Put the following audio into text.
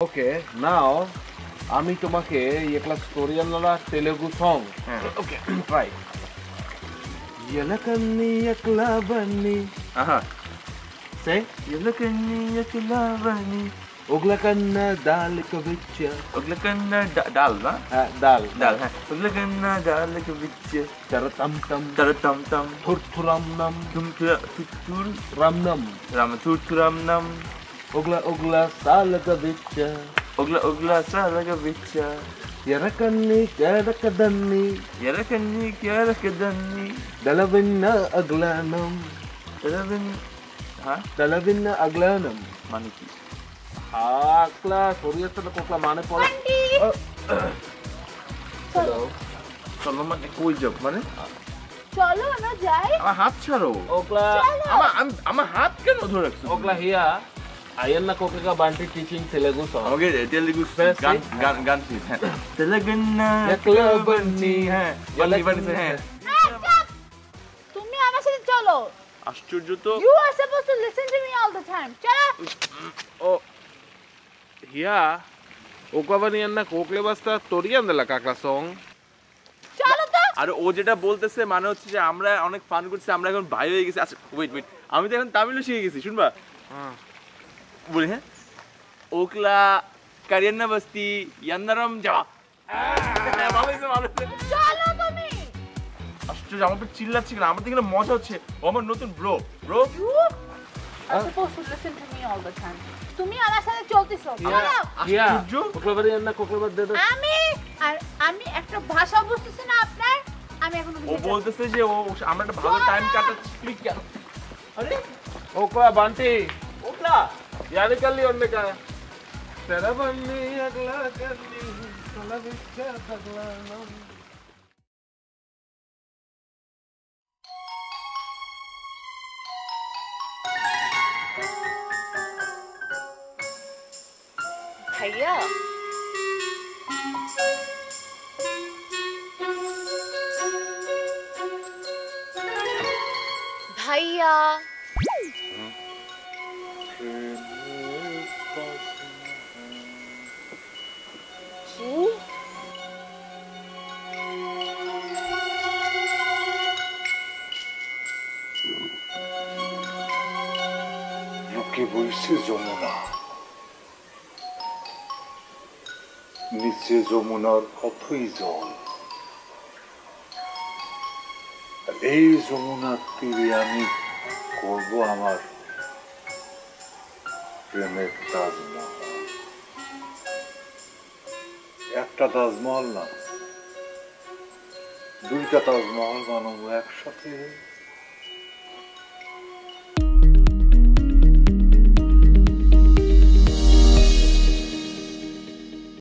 Okay, now আমি তোমাকে একলা স্টোরি আনলা তেলুগু সং ওকে ট্রাই ఎలకన్ని ఎక్లవన్ని సే ఎలకన్ని ఎక్లవన్ని ఒగ్లకన్న దాల్క విచ్చ ఒగ్లకన్న దాల్ నా దాల్ దాల్ ఒగ్లకన్న దాల్క విచ్చ తరతం tam థుర్థురమ్నం tum రమ్నం ram tum ఒగ్ల సాలక విచ్చ ఒగ్ల సాలక విచ్చ ఎరకన్ని కేరకదన్ని దలవిన్న అగ్లానం దలవిన్న అగ్లానం মানে কি আকলা সরিয়াতে কোকলা মানে পড়ে চলো চলো মানে কই যাব মানে চলো না যাই আমার হাত ছাড়ো ওকলা আমার হাত কেন ধরে রাখছো ওকলা হিয়া আয়ন্না কোকলা বান্টি টিচিং তেলুগু সং আমাকে তেলুগু গান শিখ হ্যাঁ তেলুগুন্না একলাবন্নি হ্যাঁ বলনি হ্যাঁ তুমি আমার সাথে চলো আশ্চর্য তো you are supposed to listen to me all the time চলো ও হিয়া ওকাবানি আন্না কোকলে বাস্তা তোরিয়ান্দলা কাকলা সং চলো তো আর ও যেটা বলতেছে মানে হচ্ছে যে আমরা অনেক ফান করছি আমরা এখন ভাই হয়ে গেছি আচ্ছা ওয়েট আমি তো এখন তামিলও শিখে গেছি শুনবা বলি হ্যাঁ ওকলা কারিয়ান্না বস্তি ইয়ান্নারম যা চলো তুমি আশ্চর্য আমার তো চিল্লাচ্ছি না আমার দেখে মজা হচ্ছে ও আমার নতুন bro you are supposed to listen to me all the time তুমি আমার সাথে চলতেছো চলো হিয়া আশ্চর্য কোকলাবানি আন্না কোকলাবাদ দে দাও আমি একটা ভাষা বুঝতেছি না আপনার আমি এখন ও বলতেছে যে ও আমরা একটা ভালো টাইম কাটাচ্ছি প্লিজ কেন আরে ওকলা বান্টি ওকলা यानी कर ली उनने कहा तेरा बन्नी अगला कर ली तला बिच्छा अगला नाम भैया भैया বুকে বইছে যমুনা নিচে যমুনার অথই জল এই যমুনার তীরে আমি করব আমার প্রেমের তাজমহল একটা তাজমহল না দুইটা তাজমহল বানাবো একসাথে